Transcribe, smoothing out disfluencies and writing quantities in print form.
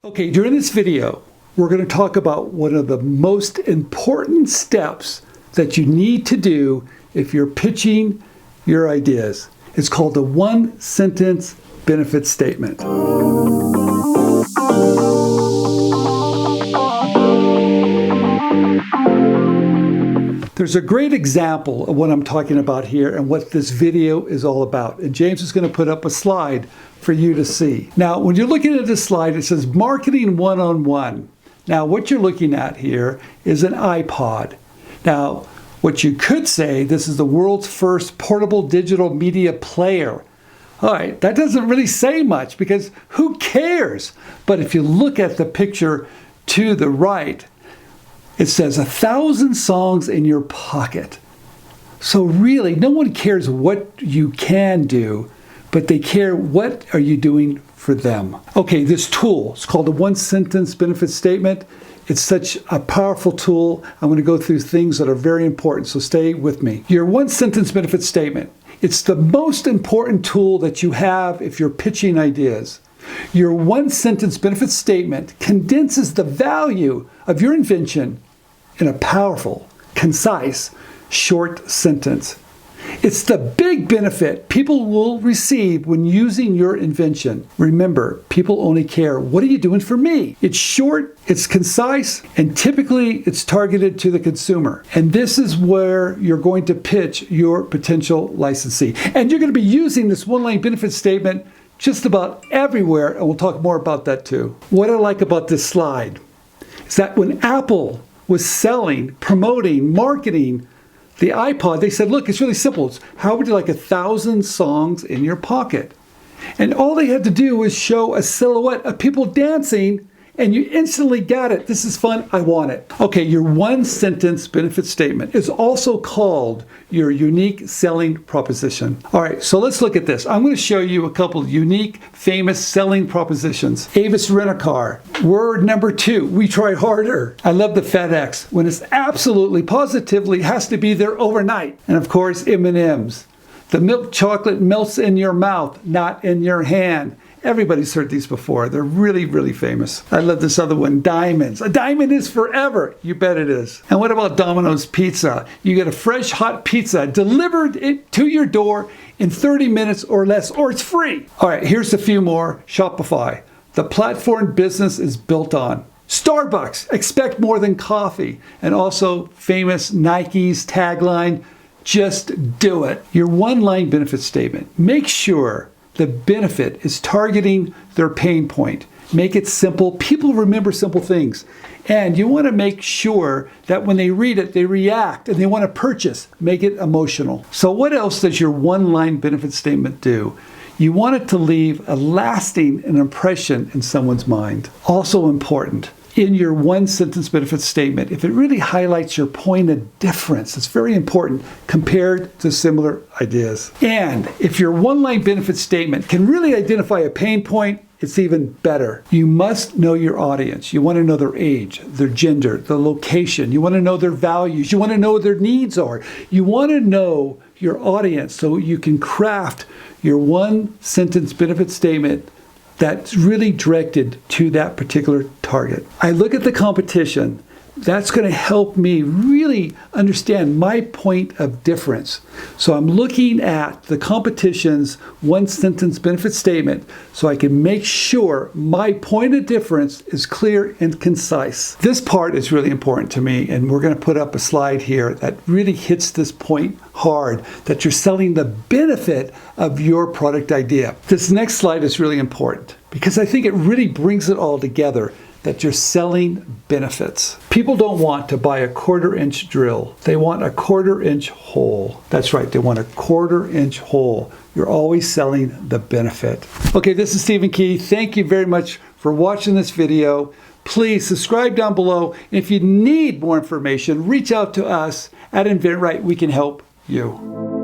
Okay, during this video, we're going to talk about one of the most important steps that you need to do if you're pitching your ideas. It's called the one-sentence benefit statement. There's a great example of what I'm talking about here and what this video is all about. And James is going to put up a slide for you to see. Now, when you're looking at this slide, it says marketing one-on-one. Now, what you're looking at here is an iPod. Now, what you could say, this is the world's first portable digital media player. All right, that doesn't really say much because who cares? But if you look at the picture to the right, it says 1,000 songs in your pocket. So really, no one cares what you can do, but they care what are you doing for them. Okay, this tool, it's called the one-sentence benefit statement. It's such a powerful tool. I'm going to go through things that are very important, so stay with me. Your one-sentence benefit statement. It's the most important tool that you have if you're pitching ideas. Your one-sentence benefit statement condenses the value of your invention in a powerful, concise, short sentence. It's the big benefit people will receive when using your invention. Remember, people only care, what are you doing for me? It's short, it's concise, and typically it's targeted to the consumer. And this is where you're going to pitch your potential licensee. And you're going to be using this one-line benefit statement just about everywhere, and we'll talk more about that too. What I like about this slide is that when Apple was selling, promoting, marketing the iPod, they said, look, it's really simple. It's how would you like 1,000 songs in your pocket? And all they had to do was show a silhouette of people dancing, and you instantly got it. This is fun. I want it. Okay, your one-sentence benefit statement is also called your unique selling proposition. All right, so let's look at this. I'm going to show you a couple of unique, famous selling propositions. Avis Rent-A-Car. Word number 2, we try harder. I love the FedEx when it's absolutely, positively has to be there overnight. And of course, M&M's. The milk chocolate melts in your mouth, not in your hand. Everybody's heard these before. They're really, really famous. I love this other one, diamonds. A diamond is forever. You bet it is. And what about Domino's Pizza? You get a fresh, hot pizza delivered to your door in 30 minutes or less, or it's free. All right, here's a few more. Shopify. The platform business is built on. Starbucks. Expect more than coffee. And also famous Nike's tagline, just do it. Your one-line benefit statement. Make sure the benefit is targeting their pain point. Make it simple. People remember simple things. And you want to make sure that when they read it, they react and they want to purchase. Make it emotional. So what else does your one-line benefit statement do? You want it to leave a lasting impression in someone's mind. Also important, in your one-sentence benefit statement, if it really highlights your point of difference, it's very important compared to similar ideas. And if your one-line benefit statement can really identify a pain point, it's even better. You must know your audience. You want to know their age, their gender, the location. You want to know their values. You want to know what their needs are. You want to know your audience so you can craft your one-sentence benefit statement that's really directed to that particular target. I look at the competition. That's going to help me really understand my point of difference. So I'm looking at the competition's one-sentence benefit statement so I can make sure my point of difference is clear and concise. This part is really important to me, and we're going to put up a slide here that really hits this point hard, that you're selling the benefit of your product idea. This next slide is really important because I think it really brings it all together, that you're selling benefits. People don't want to buy a 1/4-inch drill. They want a 1/4-inch hole. That's right, they want a 1/4-inch hole. You're always selling the benefit. Okay, this is Stephen Key. Thank you very much for watching this video. Please subscribe down below. And if you need more information, reach out to us at InventRight. We can help you.